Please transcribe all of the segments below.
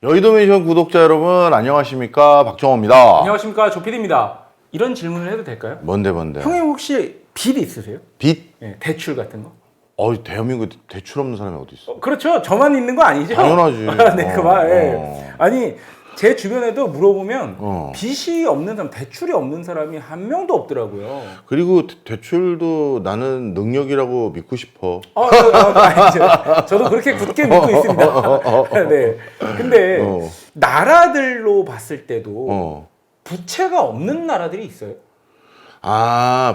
여의도메이션 구독자 여러분 안녕하십니까, 박정호입니다. 안녕하십니까, 조PD입니다. 이런 질문을 해도 될까요? 뭔데? 형님 혹시 빚 있으세요? 빚? 네, 대출 같은 거? 대한민국에 대출 없는 사람이 어디 있어? 그렇죠. 저만 있는 거 아니죠? 당연하지. 네, 그만. 아니, 제 주변에도 물어보면 빚이 없는 사람, 대출이 없는 사람이 한 명도 없더라고요. 그리고 대출도 나는 능력이라고 믿고 싶어. 아니죠. 저도 그렇게 굳게 믿고 있습니다. 네. 근데 나라들로 봤을 때도 부채가 없는 나라들이 있어요.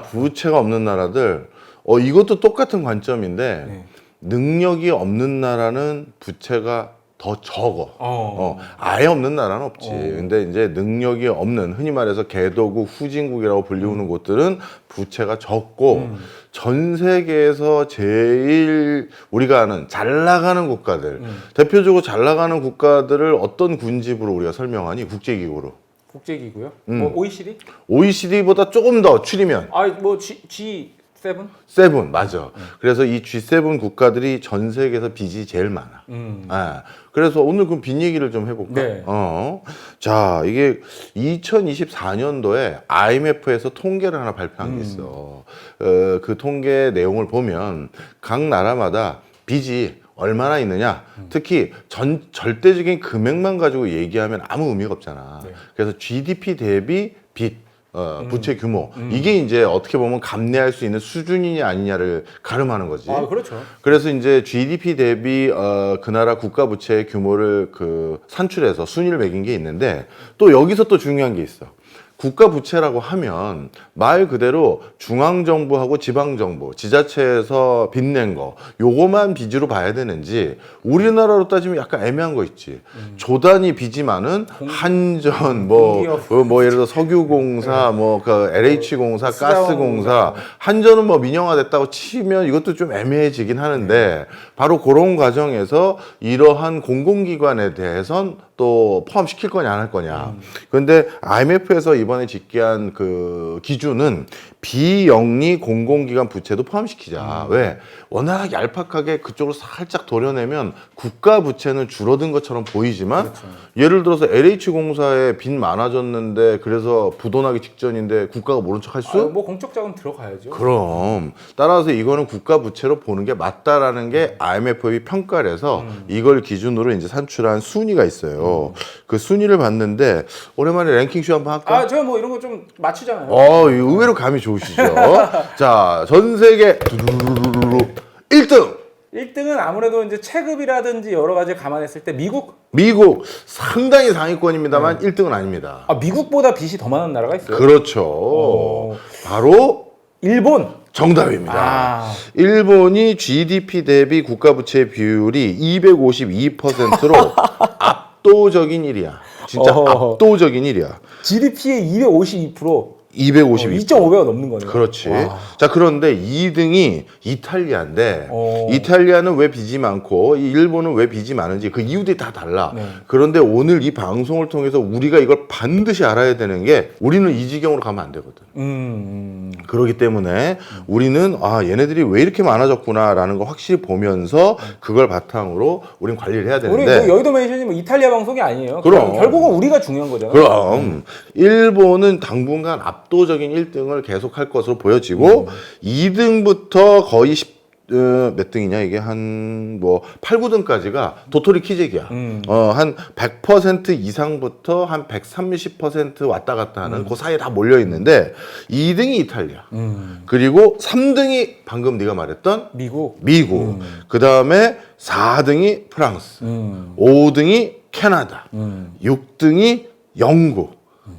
부채가 없는 나라들. 이것도 똑같은 관점인데 네. 능력이 없는 나라는 부채가 더 적어. 아예 없는 나라는 없지. 근데 이제 능력이 없는, 흔히 말해서 개도국, 후진국이라고 불리우는 곳들은 부채가 적고, 전 세계에서 제일 우리가 아는 잘 나가는 국가들, 대표적으로 잘 나가는 국가들을 어떤 군집으로 우리가 설명하니? 국제기구로. 국제기구요? 뭐 OECD? OECD보다 조금 더 추리면. G7? 세븐, 맞아. 그래서 이 G7 국가들이 전 세계에서 빚이 제일 많아. 그래서 오늘 그 빚 얘기를 좀 해볼까? 네. 자, 이게 2024년도에 IMF에서 통계를 하나 발표한 게 있어. 그 통계 내용을 보면 각 나라마다 빚이 얼마나 있느냐, 특히 절대적인 금액만 가지고 얘기하면 아무 의미가 없잖아. 네. 그래서 GDP 대비 빚, 부채 규모, 이게 이제 어떻게 보면 감내할 수 있는 수준이냐 아니냐를 가름하는 거지. 그렇죠. 그래서 이제 GDP 대비 그 나라 국가 부채 규모를 산출해서 순위를 매긴 게 있는데, 또 여기서 또 중요한 게 있어. 국가 부채라고 하면 말 그대로 중앙정부하고 지방정부, 지자체에서 빚낸 거, 요거만 빚으로 봐야 되는지, 우리나라로 따지면 약간 애매한 거 있지. 조단위 빚이 많은 한전, 예를 들어 석유공사, LH공사, 가스공사, 한전은 민영화됐다고 치면 이것도 좀 애매해지긴 하는데, 바로 그런 과정에서 이러한 공공기관에 대해선 또 포함시킬 거냐 안 할 거냐. 그런데 IMF에서 이번에 집계한 그 기준은 비영리 공공기관 부채도 포함시키자. 왜? 워낙 얄팍하게 그쪽으로 살짝 도려내면 국가 부채는 줄어든 것처럼 보이지만, 그렇죠. 예를 들어서 LH공사에 빚 많아졌는데 그래서 부도나기 직전인데 국가가 모른 척 할 수? 공적 자금 들어가야죠. 그럼 따라서 이거는 국가 부채로 보는 게 맞다라는 게 IMF의 평가를 해서 이걸 기준으로 이제 산출한 순위가 있어요. 그 순위를 봤는데 오랜만에 랭킹쇼 한번 할까? 제가 이런 거 좀 맞추잖아요. 의외로 감이 좋으시죠. 자, 전 세계 1등. 1등은 아무래도 이제 체급이라든지 여러 가지 감안했을 때 미국 상당히 상위권입니다만 1등은 아닙니다. 미국보다 빚이 더 많은 나라가 있어요? 그렇죠. 바로 일본. 정답입니다. 일본이 GDP 대비 국가 부채 비율이 252%로 압도적인 1위야. 진짜 압도적인 1위야. GDP의 252%. 252%. 2.5배가 넘는 거네요. 그렇지. 자, 그런데 2등이 이탈리아인데, 이탈리아는 왜 빚이 많고 이 일본은 왜 빚이 많은지 그 이유들이 다 달라. 네. 그런데 오늘 이 방송을 통해서 우리가 이걸 반드시 알아야 되는 게, 우리는 이 지경으로 가면 안 되거든. 그렇기 때문에 우리는 얘네들이 왜 이렇게 많아졌구나라는 걸 확실히 보면서 그걸 바탕으로 우린 관리를 해야 되는데, 우리 여의도메이션이 이탈리아 방송이 아니에요. 그럼 결국은 우리가 중요한 거잖아요. 그럼 일본은 당분간 압도적인 1등을 계속할 것으로 보여지고 2등부터 거의 몇 등이냐, 이게 한 8, 9등까지가 도토리 키재기야. 한 100% 이상부터 한 130% 왔다 갔다 하는 그 사이에 다 몰려 있는데, 2등이 이탈리아. 그리고 3등이 방금 네가 말했던 미국. 그 다음에 4등이 프랑스. 5등이 캐나다. 6등이 영국.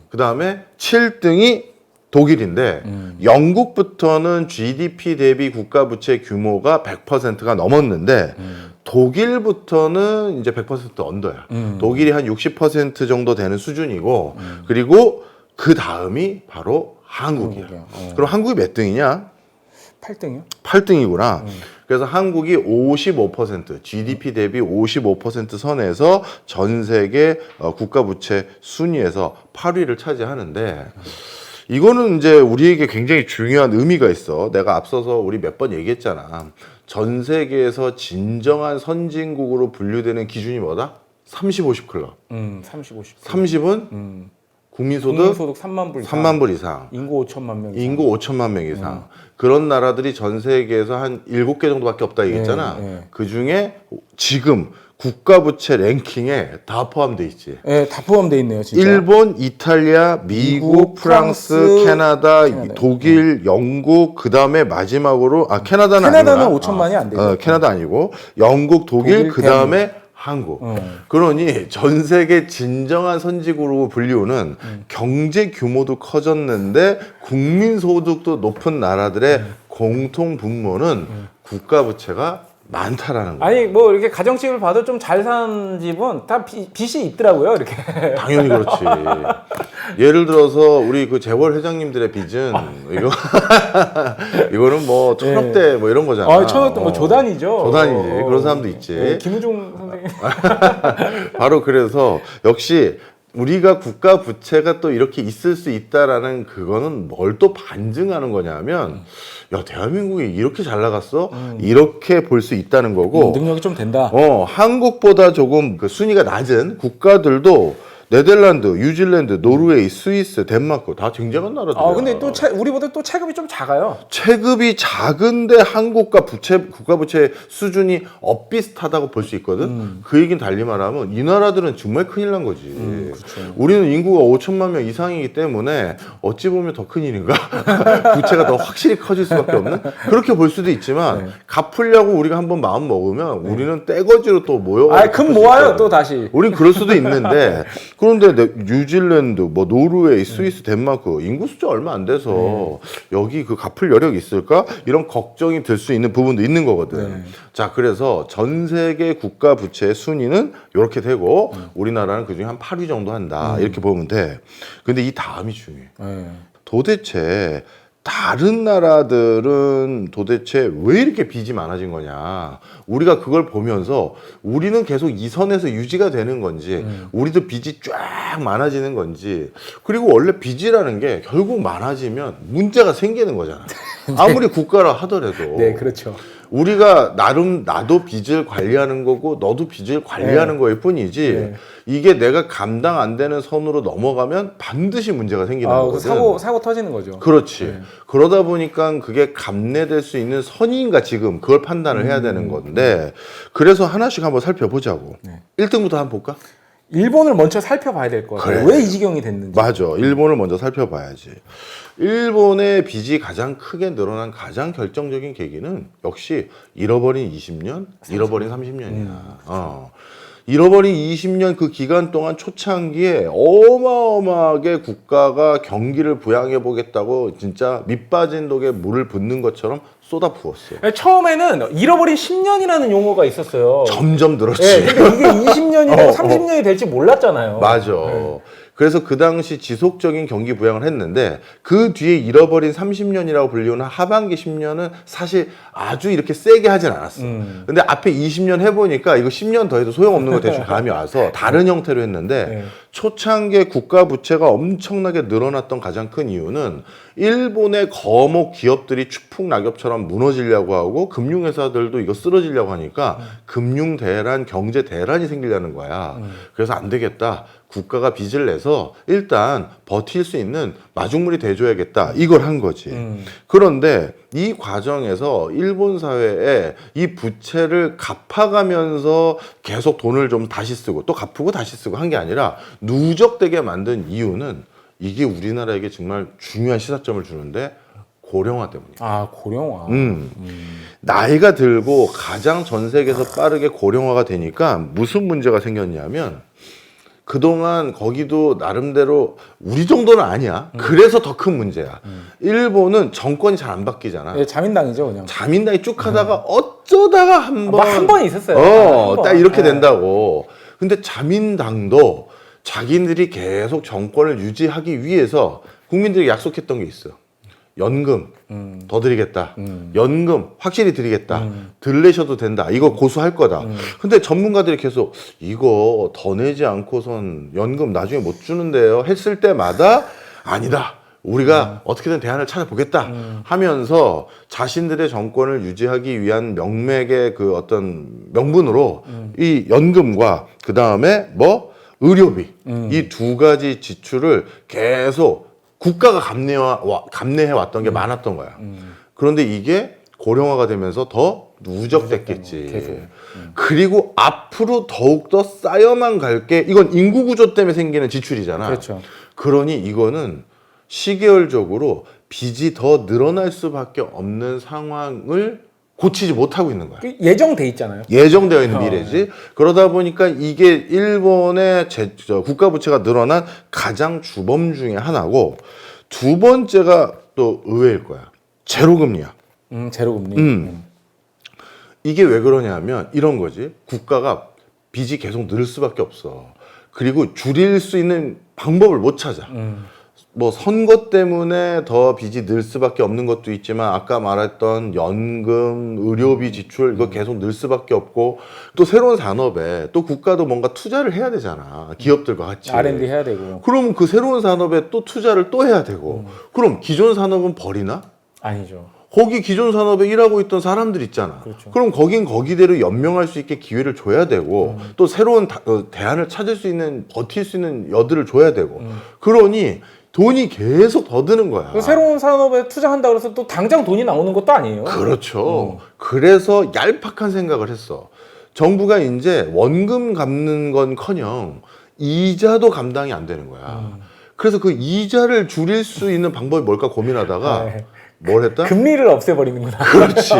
그 다음에 7등이 독일인데, 영국부터는 GDP 대비 국가 부채 규모가 100%가 넘었는데, 독일부터는 이제 100% 언더야. 독일이 한 60% 정도 되는 수준이고, 그리고 그 다음이 바로 한국이야. 그럼 한국이 몇 등이냐? 8등이요? 8등이구나. 그래서 한국이 55%, GDP 대비 55% 선에서 전 세계 국가 부채 순위에서 8위를 차지하는데, 이거는 이제 우리에게 굉장히 중요한 의미가 있어. 내가 앞서서 우리 몇 번 얘기했잖아. 전 세계에서 진정한 선진국으로 분류되는 기준이 뭐다? 30, 50 클럽. 30, 50. 30은 국민소득 국민소득 3만 불 이상. 3만 불 이상. 인구 5천만 명 이상. 인구 5천만 명 이상. 그런 나라들이 전 세계에서 한 7개 정도밖에 없다 얘기했잖아. 그 중에 지금 국가 부채 랭킹에 다 포함돼 있지. 네, 다 포함돼 있네요, 진짜. 일본, 이탈리아, 미국, 프랑스, 캐나다, 독일, 영국, 그 다음에 마지막으로 캐나다는 5천만이 안 되죠. 캐나다 아니고 영국, 독일, 그 다음에 한국. 그러니 전 세계 진정한 선진국으로 불리우는 경제 규모도 커졌는데 국민 소득도 높은 나라들의 공통 분모는 국가 부채가 많다라는 거예요. 아니 뭐 이렇게 가정집을 봐도 좀 잘 사는 집은 다 빚이 있더라고요, 이렇게. 당연히 그렇지. 예를 들어서 우리 그 재벌 회장님들의 빚은 이거는 뭐 천억대 뭐 이런 거잖아. 천억대 뭐 조단이죠. 조단이지. 그런 사람도 있지. 김우중 선생님. 바로 그래서 역시 우리가 국가 부채가 또 이렇게 있을 수 있다라는 그거는 뭘 또 반증하는 거냐면 야 대한민국이 이렇게 잘 나갔어? 이렇게 볼 수 있다는 거고 능력이 좀 된다. 한국보다 조금 그 순위가 낮은 국가들도 네덜란드, 뉴질랜드, 노르웨이, 스위스, 덴마크 다 쟁쟁한 나라들이야. 근데 또 우리보다 또 체급이 좀 작아요. 체급이 작은데 한국과 국가 부채 수준이 엇비슷하다고 볼 수 있거든. 그 얘기는 달리 말하면 이 나라들은 정말 큰일 난 거지. 그렇죠. 우리는 인구가 5천만 명 이상이기 때문에 어찌 보면 더 큰일인가? 부채가 더 확실히 커질 수밖에 없는? 그렇게 볼 수도 있지만 갚으려고 우리가 한번 마음 먹으면 우리는 떼거지로 또 모여가지고 금 모아요 또 다시. 우린 그럴 수도 있는데 그런데 뉴질랜드, 뭐 노르웨이, 스위스, 덴마크 인구 숫자 얼마 안 돼서 여기 그 갚을 여력이 있을까? 이런 걱정이 들 수 있는 부분도 있는 거거든. 자, 그래서 전 세계 국가 부채 순위는 이렇게 되고 우리나라는 그중에 한 8위 정도 한다. 이렇게 보면 돼. 근데 이 다음이 중요해. 도대체 다른 나라들은 도대체 왜 이렇게 빚이 많아진 거냐. 우리가 그걸 보면서 우리는 계속 이 선에서 유지가 되는 건지 우리도 빚이 쫙 많아지는 건지 그리고 원래 빚이라는 게 결국 많아지면 문제가 생기는 거잖아. 아무리 국가라 하더라도. 네, 그렇죠. 우리가 나름 나도 빚을 관리하는 거고 너도 빚을 관리하는 거일 뿐이지 이게 내가 감당 안 되는 선으로 넘어가면 반드시 문제가 생기는 거거든. 사고 터지는 거죠. 그렇지. 그러다 보니까 그게 감내될 수 있는 선인가 지금 그걸 판단을 해야 되는 건데 그래서 하나씩 한번 살펴보자고. 1등부터 한번 볼까? 일본을 먼저 살펴봐야 될 것 같아요. 그래. 왜 이 지경이 됐는지. 맞아. 일본을 먼저 살펴봐야지. 일본의 빚이 가장 크게 늘어난 가장 결정적인 계기는 역시 잃어버린 20년, 잃어버린 30년이야. 잃어버린 20년 그 기간 동안 초창기에 어마어마하게 국가가 경기를 부양해 보겠다고 진짜 밑빠진 독에 물을 붓는 것처럼 쏟아 부었어. 처음에는 잃어버린 10년이라는 용어가 있었어요. 점점 늘었지. 근데 이게 20년이고 30년이 될지 몰랐잖아요. 맞아. 그래서 그 당시 지속적인 경기 부양을 했는데 그 뒤에 잃어버린 30년이라고 불리우는 하반기 10년은 사실 아주 이렇게 세게 하진 않았어. 근데 앞에 20년 해보니까 이거 10년 더 해도 소용없는 거 대충 감이 와서 다른 형태로 했는데 초창기에 국가 부채가 엄청나게 늘어났던 가장 큰 이유는 일본의 거목 기업들이 추풍낙엽처럼 무너지려고 하고 금융회사들도 이거 쓰러지려고 하니까 금융 대란, 경제 대란이 생기려는 거야. 그래서 안 되겠다. 국가가 빚을 내서 일단 버틸 수 있는 마중물이 돼줘야겠다. 이걸 한 거지. 그런데 이 과정에서 일본 사회에 이 부채를 갚아가면서 계속 돈을 좀 다시 쓰고 또 갚고 다시 쓰고 한 게 아니라 누적되게 만든 이유는 이게 우리나라에게 정말 중요한 시사점을 주는데 고령화 때문이야. 고령화. 나이가 들고 가장 전 세계에서 빠르게 고령화가 되니까 무슨 문제가 생겼냐면 그동안 거기도 나름대로 우리 정도는 아니야. 그래서 더 큰 문제야. 일본은 정권이 잘 안 바뀌잖아. 자민당이죠, 그냥. 자민당이 쭉 하다가 어쩌다가 한 번 있었어요. 딱 이렇게 된다고. 근데 자민당도 자기들이 계속 정권을 유지하기 위해서 국민들에게 약속했던 게 있어. 연금 더 드리겠다. 연금 확실히 드리겠다. 덜 내셔도 된다. 이거 고수할 거다. 근데 전문가들이 계속 이거 더 내지 않고선 연금 나중에 못 주는데요. 했을 때마다 아니다. 우리가 어떻게든 대안을 찾아보겠다 하면서 자신들의 정권을 유지하기 위한 명맥의 그 어떤 명분으로 이 연금과 그 다음에 뭐 의료비 이 두 가지 지출을 계속 국가가 감내해 왔던 게 많았던 거야. 그런데 이게 고령화가 되면서 더 누적됐겠지. 계속. 그리고 앞으로 더욱더 쌓여만 갈 게 이건 인구 구조 때문에 생기는 지출이잖아. 그렇죠. 그러니 이거는 시계열적으로 빚이 더 늘어날 수밖에 없는 상황을 고치지 못하고 있는 거야. 예정돼 있잖아요. 예정되어 있는 미래지. 그러다 보니까 이게 일본의 국가 부채가 늘어난 가장 주범 중에 하나고 두 번째가 또 의외일 거야. 제로금리야. 제로금리. 이게 왜 그러냐면 이런 거지. 국가가 빚이 계속 늘 수밖에 없어. 그리고 줄일 수 있는 방법을 못 찾아. 뭐 선거 때문에 더 빚이 늘 수밖에 없는 것도 있지만 아까 말했던 연금, 의료비 지출 이거 계속 늘 수밖에 없고 또 새로운 산업에 또 국가도 뭔가 투자를 해야 되잖아. 기업들과 같이. R&D 해야 되고. 그럼 그 새로운 산업에 또 투자를 또 해야 되고 그럼 기존 산업은 버리나? 아니죠. 거기 기존 산업에 일하고 있던 사람들 있잖아. 그렇죠. 그럼 거긴 거기대로 연명할 수 있게 기회를 줘야 되고 또 새로운 대안을 찾을 수 있는 버틸 수 있는 여들을 줘야 되고 그러니 돈이 계속 더 드는 거야. 그 새로운 산업에 투자한다 그래서 또 당장 돈이 나오는 것도 아니에요. 그렇죠. 그래서 얄팍한 생각을 했어. 정부가 이제 원금 갚는 건커녕 이자도 감당이 안 되는 거야. 그래서 그 이자를 줄일 수 있는 방법이 뭘까 고민하다가 네. 뭘 했다? 금리를 없애버리는구나. 그렇지.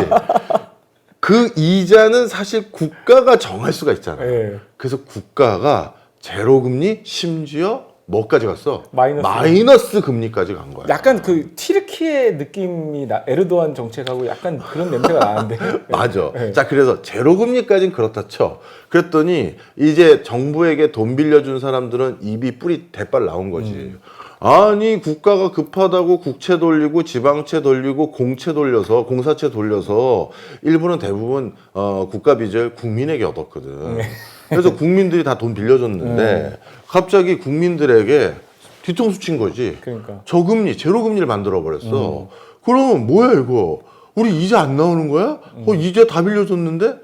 그 이자는 사실 국가가 정할 수가 있잖아. 네. 그래서 국가가 제로금리 심지어 뭐까지 갔어? 마이너스 금리까지 간 거야. 약간 그 튀르키예 느낌이 에르도안 정책하고 약간 그런 냄새가 나는데. 맞아. 네. 자, 그래서 제로금리까지는 그렇다 쳐. 그랬더니 이제 정부에게 돈 빌려준 사람들은 입이 뿌리 대빨 나온 거지. 아니 국가가 급하다고 국채 돌리고 지방채 돌리고 공채 돌려서 공사채 돌려서 일부는 대부분 국가 빚을 국민에게 얻었거든. 그래서 국민들이 다 돈 빌려줬는데 갑자기 국민들에게 뒤통수 친 거지. 그러니까. 저금리, 제로금리를 만들어 버렸어. 그러면 뭐야 이거? 우리 이자 안 나오는 거야? 이자 다 빌려줬는데?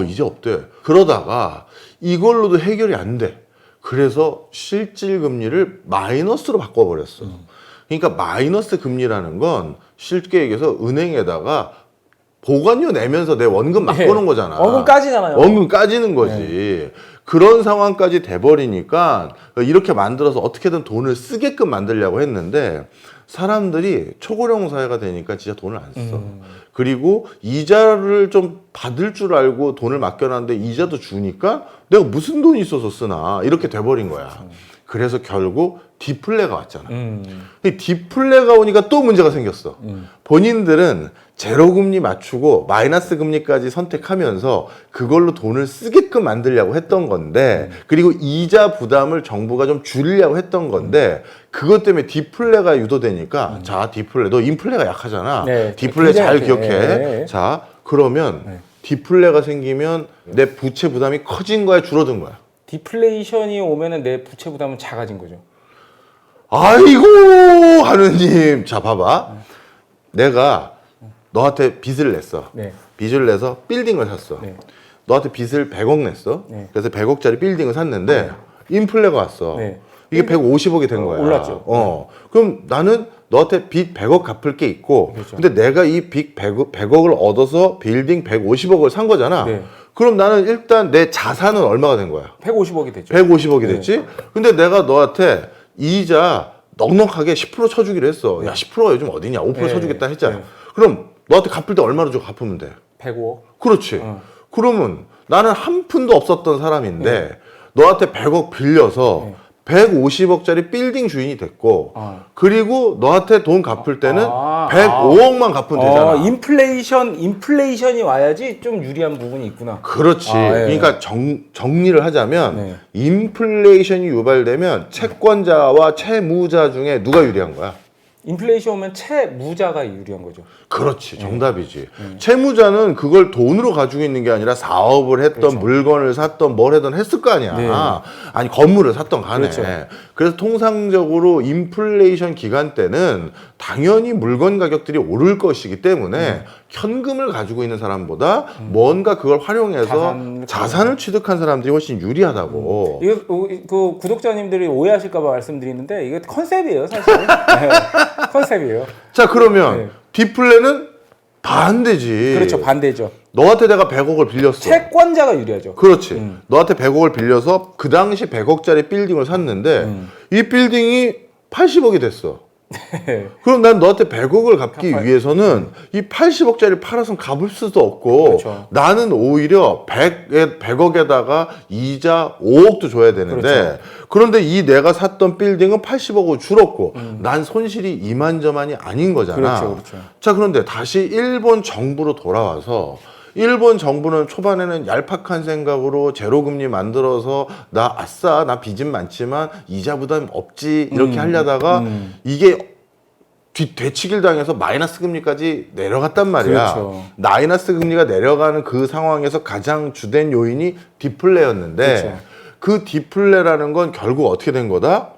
이제 없대. 그러다가 이걸로도 해결이 안 돼. 그래서 실질 금리를 마이너스로 바꿔버렸어. 그러니까 마이너스 금리라는 건 쉽게 얘기해서 은행에다가 보관료 내면서 내 원금 바꾸는 거잖아. 원금 까지잖아요. 원금 까지는 거지. 그런 상황까지 돼버리니까 이렇게 만들어서 어떻게든 돈을 쓰게끔 만들려고 했는데 사람들이 초고령 사회가 되니까 진짜 돈을 안 써. 그리고 이자를 좀 받을 줄 알고 돈을 맡겨놨는데 이자도 주니까 내가 무슨 돈이 있어서 쓰나 이렇게 돼버린 거야. 그래서 결국 디플레가 왔잖아. 이 디플레가 오니까 또 문제가 생겼어. 본인들은 제로금리 맞추고 마이너스 금리까지 선택하면서 그걸로 돈을 쓰게끔 만들려고 했던 건데 그리고 이자 부담을 정부가 좀 줄이려고 했던 건데 그것 때문에 디플레가 유도되니까 자 디플레 너 인플레가 약하잖아. 네, 디플레 잘 굉장히 기억해. 네. 자 그러면 디플레가 생기면 내 부채 부담이 커진 거야 줄어든 거야? 디플레이션이 오면은 내 부채 부담은 작아진 거죠. 아이고 하느님 자 봐봐 내가 너한테 빚을 냈어. 네. 빚을 내서 빌딩을 샀어. 네. 너한테 빚을 100억 냈어. 네. 그래서 100억짜리 빌딩을 샀는데 인플레가 왔어. 네. 이게 150억이 된 거야. 올랐죠. 그럼 나는 너한테 빚 100억 갚을 게 있고 그렇죠. 근데 내가 이 빚 100억을 얻어서 빌딩 150억을 산 거잖아. 네. 그럼 나는 일단 내 자산은 얼마가 된 거야? 150억이 됐죠. 150억이 됐지? 근데 내가 너한테 이자 넉넉하게 10% 쳐주기로 했어. 야, 10%가 요즘 어디냐? 5% 네. 쳐주겠다 했잖아. 네. 그럼 너한테 갚을 때 얼마로 주고 갚으면 돼? 105억. 그렇지. 그러면 나는 한 푼도 없었던 사람인데 너한테 100억 빌려서 150억짜리 빌딩 주인이 됐고 그리고 너한테 돈 갚을 때는 105억만 갚으면 되잖아. 인플레이션이 와야지 좀 유리한 부분이 있구나. 그렇지. 예. 그러니까 정리를 하자면 네. 인플레이션이 유발되면 채권자와 채무자 중에 누가 유리한 거야? 인플레이션 오면 채무자가 유리한 거죠. 그렇지, 정답이지. 채무자는 그걸 돈으로 가지고 있는 게 아니라 사업을 했던, 그렇죠. 물건을 샀던, 뭘 했던 했을 거 아니야. 네. 아니, 건물을 샀던 간에. 그렇죠. 그래서 통상적으로 인플레이션 기간 때는 당연히 물건 가격들이 오를 것이기 때문에 현금을 가지고 있는 사람보다 뭔가 그걸 활용해서 자산을 취득한 사람들이 훨씬 유리하다고. 이거 그 구독자님들이 오해하실까봐 말씀드리는데 이게 컨셉이에요, 사실. 네, 컨셉이에요. 자, 그러면 네. 디플레는 반대지. 그렇죠, 반대죠. 너한테 내가 100억을 빌렸어. 채권자가 유리하죠. 그렇지. 너한테 100억을 빌려서 그 당시 100억짜리 빌딩을 샀는데 이 빌딩이 80억이 됐어. 그럼 난 너한테 100억을 갚기 위해서는 이 80억짜리 팔아서 갚을 수도 없고 그렇죠. 나는 오히려 100억에다가 이자 5억도 줘야 되는데 그렇죠. 그런데 이 내가 샀던 빌딩은 80억으로 줄었고 난 손실이 이만저만이 아닌 거잖아. 그렇죠, 그렇죠. 자, 그런데 다시 일본 정부로 돌아와서 일본 정부는 초반에는 얄팍한 생각으로 제로금리 만들어서 나 아싸 나 빚은 많지만 이자 부담 없지 이렇게 하려다가 이게 되치기를 당해서 마이너스 금리까지 내려갔단 말이야. 그렇죠. 마이너스 금리가 내려가는 그 상황에서 가장 주된 요인이 디플레였는데 그렇죠. 그 디플레라는 건 결국 어떻게 된 거다?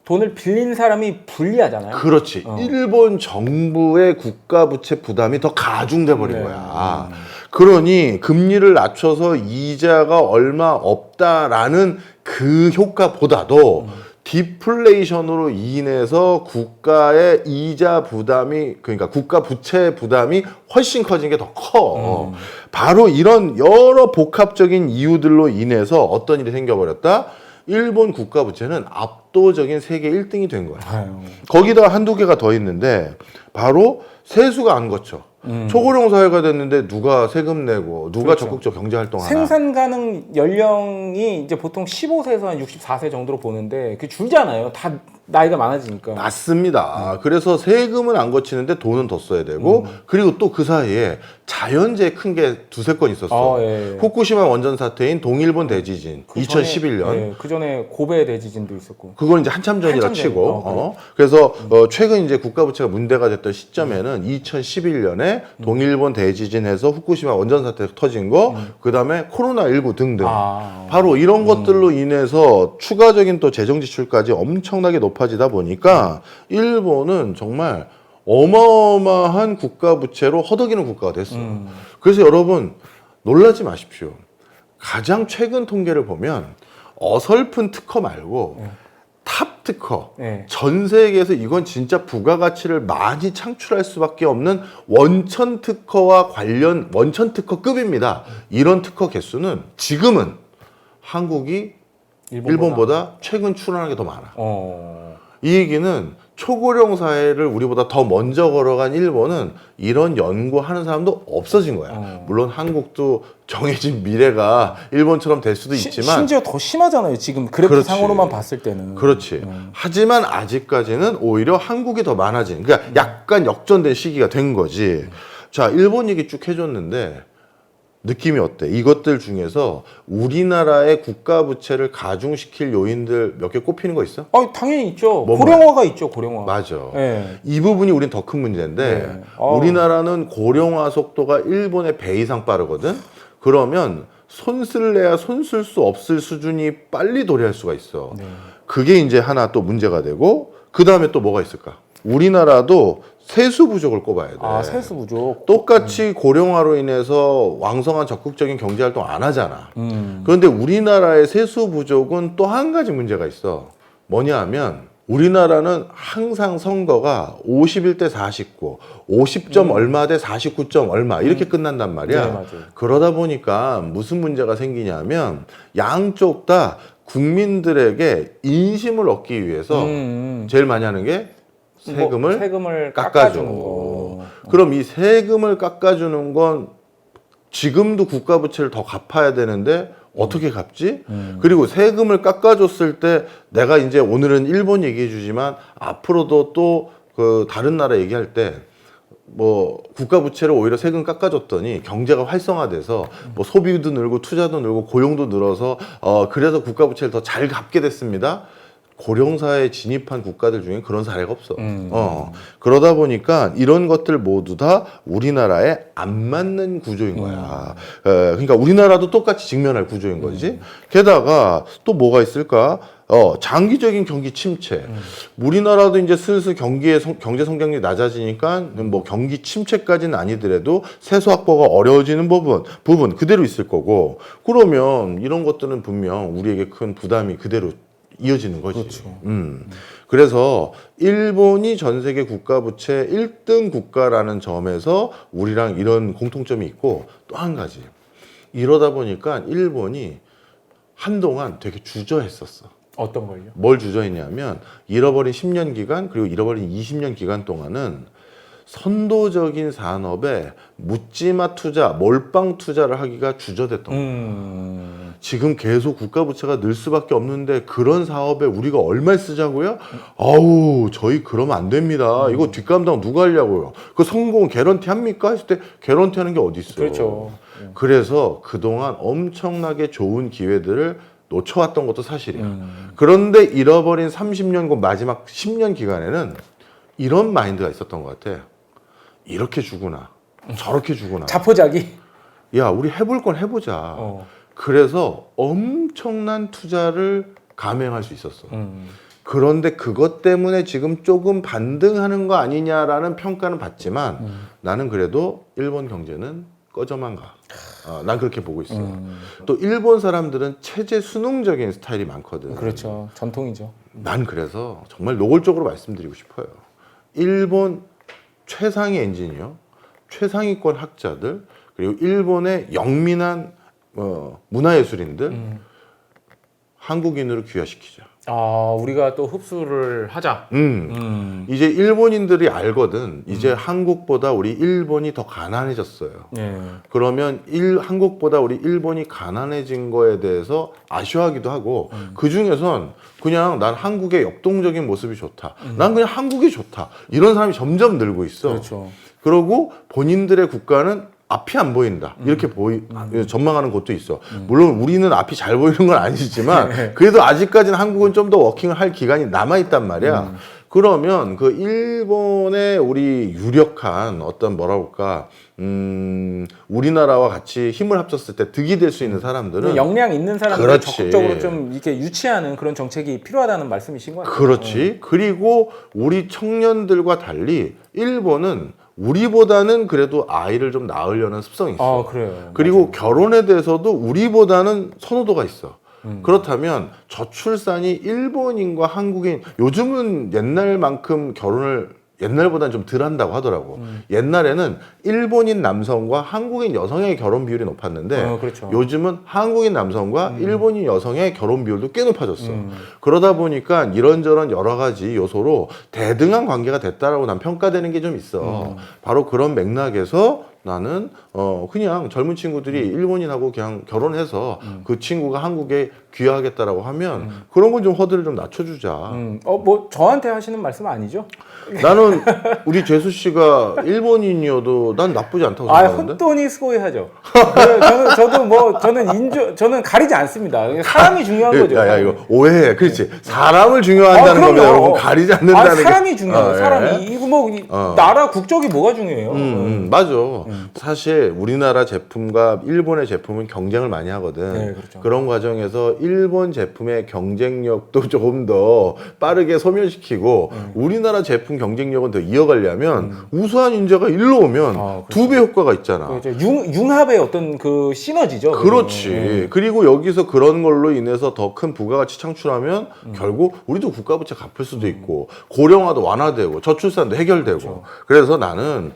돈을 빌린 사람이 불리하잖아요. 그렇지. 일본 정부의 국가 부채 부담이 더 가중돼 버린 네. 거야. 그러니 금리를 낮춰서 이자가 얼마 없다라는 그 효과보다도 디플레이션으로 인해서 국가의 이자 부담이 그러니까 국가 부채 부담이 훨씬 커진 게 더 커. 바로 이런 여러 복합적인 이유들로 인해서 어떤 일이 생겨버렸다? 일본 국가 부채는 압도적인 세계 1등이 된 거야. 아유. 거기다 한두 개가 더 있는데 바로 세수가 안 거쳐. 초고령 사회가 됐는데 누가 세금 내고 누가 그렇죠. 적극적 경제 활동 하나. 생산 가능 연령이 이제 보통 15세에서 한 64세 정도로 보는데 그 줄잖아요. 다 나이가 많아지니까. 맞습니다. 그래서 세금은 안 거치는데 돈은 더 써야 되고 그리고 또 그 사이에 자연재해 큰 게 두세 건 있었어. 예. 후쿠시마 원전 사태인 동일본 대지진 2011년. 예, 그 전에 고베 대지진도 있었고. 그건 이제 한참 전이라 한참 치고. 전이요. 그래서 최근 이제 국가 부채가 문제가 됐던 시점에는 2011년에 동일본 대지진에서 후쿠시마 원전 사태 터진 거, 그다음에 코로나19 등등. 바로 이런 것들로 인해서 추가적인 또 재정 지출까지 엄청나게 높아지다 보니까 일본은 정말 어마어마한 국가 부채로 허덕이는 국가가 됐어. 그래서 여러분 놀라지 마십시오. 가장 최근 통계를 보면 어설픈 특허 말고 탑 특허, 네. 전 세계에서 이건 진짜 부가가치를 많이 창출할 수밖에 없는 원천 특허와 관련 원천 특허급입니다. 이런 특허 개수는 지금은 한국이 일본보다 최근 출원한 게 더 많아. 이 얘기는 초고령 사회를 우리보다 더 먼저 걸어간 일본은 이런 연구하는 사람도 없어진 거야. 물론 한국도 정해진 미래가 일본처럼 될 수도 있지만 심지어 더 심하잖아요. 지금 그래프 그렇지. 상으로만 봤을 때는. 그렇지. 하지만 아직까지는 오히려 한국이 더 많아진. 그러니까 약간 역전된 시기가 된 거지. 자, 일본 얘기 쭉 해줬는데 느낌이 어때? 이것들 중에서 우리나라의 국가 부채를 가중시킬 요인들 몇 개 꼽히는 거 있어? 당연히 있죠. 뭐 고령화가 있죠. 고령화. 맞아. 네. 이 부분이 우린 더 큰 문제인데 네. 우리나라는 고령화 속도가 일본의 배 이상 빠르거든. 그러면 손쓸 내야 손쓸 수 없을 수준이 빨리 도래할 수가 있어. 네. 그게 이제 하나 또 문제가 되고 그 다음에 또 뭐가 있을까? 우리나라도 세수 부족을 꼽아야 돼. 세수 부족. 똑같이 고령화로 인해서 왕성한 적극적인 경제 활동 안 하잖아. 그런데 우리나라의 세수 부족은 또 한 가지 문제가 있어. 뭐냐 하면 우리나라는 항상 선거가 51대 49, 50점 얼마 대 49점 얼마 이렇게 끝난단 말이야. 네, 맞아요. 그러다 보니까 무슨 문제가 생기냐면 양쪽 다 국민들에게 인심을 얻기 위해서 제일 많이 하는 게 세금을 깎아주는 거. 그럼 이 세금을 깎아주는 건 지금도 국가 부채를 더 갚아야 되는데 어떻게 갚지? 그리고 세금을 깎아줬을 때 내가 이제 오늘은 일본 얘기해 주지만 앞으로도 또 그 다른 나라 얘기할 때 뭐 국가 부채를 오히려 세금 깎아줬더니 경제가 활성화돼서 뭐 소비도 늘고 투자도 늘고 고용도 늘어서 그래서 국가 부채를 더 잘 갚게 됐습니다. 고령사회에 진입한 국가들 중에 그런 사례가 없어. 그러다 보니까 이런 것들 모두 다 우리나라에 안 맞는 구조인 거야. 그러니까 우리나라도 똑같이 직면할 구조인 거지. 게다가 또 뭐가 있을까? 장기적인 경기 침체. 우리나라도 이제 슬슬 경제 성장률이 낮아지니까 뭐 경기 침체까지는 아니더라도 세수 확보가 어려워지는 부분 그대로 있을 거고, 그러면 이런 것들은 분명 우리에게 큰 부담이 그대로 이어지는 거지. 그렇죠. 그래서 일본이 전 세계 국가 부채 1등 국가라는 점에서 우리랑 이런 공통점이 있고, 또 한 가지. 이러다 보니까 일본이 한동안 되게 주저했었어. 어떤 걸요? 뭘 주저했냐면, 잃어버린 10년 기간 그리고 잃어버린 20년 기간 동안은 선도적인 산업에 묻지마 투자, 몰빵 투자를 하기가 주저됐던 거야. 지금 계속 국가 부채가 늘 수밖에 없는데 그런 사업에 우리가 얼마 쓰자고요? 아우, 저희 그러면 안 됩니다. 이거 뒷감당 누가 하려고요? 그 성공 개런티 합니까? 했을 때 개런티 하는 게 어디 있어요? 그렇죠. 그래서 그동안 엄청나게 좋은 기회들을 놓쳐왔던 것도 사실이야. 그런데 잃어버린 30년, 그 마지막 10년 기간에는 이런 마인드가 있었던 것 같아. 이렇게 주구나, 저렇게 주구나. 자포자기. 야, 우리 해볼 건 해보자. 그래서 엄청난 투자를 감행할 수 있었어. 그런데 그것 때문에 지금 조금 반등하는 거 아니냐라는 평가는 받지만 나는 그래도 일본 경제는 꺼져만 가. 난 그렇게 보고 있어. 또 일본 사람들은 체제 수능적인 스타일이 많거든. 그렇죠. 전통이죠. 난 그래서 정말 노골적으로 말씀드리고 싶어요. 일본 최상위 엔지니어, 최상위권 학자들, 그리고 일본의 영민한 문화예술인들 한국인으로 귀화시키자. 우리가 또 흡수를 하자. 이제 일본인들이 알거든. 이제 한국보다 우리 일본이 더 가난해졌어요. 네. 그러면 한국보다 우리 일본이 가난해진 거에 대해서 아쉬워하기도 하고, 그 중에선 그냥 난 한국의 역동적인 모습이 좋다. 난 그냥 한국이 좋다. 이런 사람이 점점 늘고 있어. 그렇죠. 그러고 본인들의 국가는 앞이 안 보인다. 이렇게 전망하는 곳도 있어. 물론 우리는 앞이 잘 보이는 건 아니지만 그래도 아직까지는 한국은 좀 더 워킹을 할 기간이 남아 있단 말이야. 그러면 그 일본의 우리 유력한 어떤 뭐랄까 우리나라와 같이 힘을 합쳤을 때 득이 될 수 있는 사람들은 역량 있는 사람들 그렇지. 적극적으로 좀 이렇게 유치하는 그런 정책이 필요하다는 말씀이신 것 같아요. 그렇지. 그리고 우리 청년들과 달리 일본은 우리보다는 그래도 아이를 좀 낳으려는 습성이 있어. 그래요. 그리고 결혼에 대해서도 우리보다는 선호도가 있어. 그렇다면 저출산이 일본인과 한국인, 요즘은 옛날만큼 결혼을 옛날보다는 좀 덜 한다고 하더라고. 옛날에는 일본인 남성과 한국인 여성의 결혼 비율이 높았는데 그렇죠. 요즘은 한국인 남성과 일본인 여성의 결혼 비율도 꽤 높아졌어. 그러다 보니까 이런저런 여러 가지 요소로 대등한 관계가 됐다라고 난 평가되는 게 좀 있어. 바로 그런 맥락에서 나는 그냥 젊은 친구들이 일본인하고 그냥 결혼해서 그 친구가 한국에 귀화하겠다라고 하면 그런 건 좀 허들을 좀 낮춰주자. 뭐 저한테 하시는 말씀 아니죠? 나는 우리 재수 씨가 일본인이어도 난 나쁘지 않다고 생각하는데. 헛돈이 스고이하죠. 저는 가리지 않습니다. 사람이 중요한 거죠. 야, 이거 오해해. 그렇지. 사람을 중요한다는 그럼요. 겁니다, 여러분. 가리지 않는다는 게. 사람이 중요해요. 사람이. 예. 이거 뭐 나라 국적이 뭐가 중요해요? 맞아. 사실 우리나라 제품과 일본의 제품은 경쟁을 많이 하거든. 네, 그렇죠. 그런 과정에서 일본 제품의 경쟁력도 조금 더 빠르게 소멸시키고 우리나라 제품 경쟁력은 더 이어가려면 우수한 인재가 일로 오면 그렇죠. 2배 효과가 있잖아. 그렇죠. 융합의 어떤 그 시너지죠. 그렇지. 그리고 여기서 그런 걸로 인해서 더 큰 부가가치 창출하면 결국 우리도 국가 부채 갚을 수도 있고 고령화도 완화되고 저출산도 해결되고. 그렇죠. 그래서 나는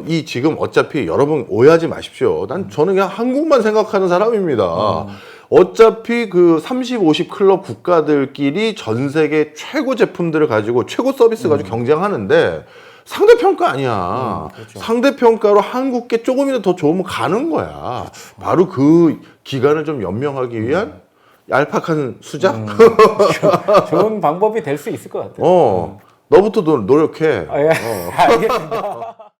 이 지금 어차피 여러분 오해하지 마십시오. 저는 그냥 한국만 생각하는 사람입니다. 어차피 그 30, 50 클럽 국가들끼리 전 세계 최고 제품들을 가지고 최고 서비스 가지고 경쟁하는데 상대평가 아니야. 그렇죠. 상대평가로 한국 게 조금이라도 더 좋으면 가는 거야. 바로 그 기간을 좀 연명하기 위한 얄팍한 수작? 좋은 방법이 될 수 있을 것 같아요. 너부터 노력해. 예. 알겠습니다.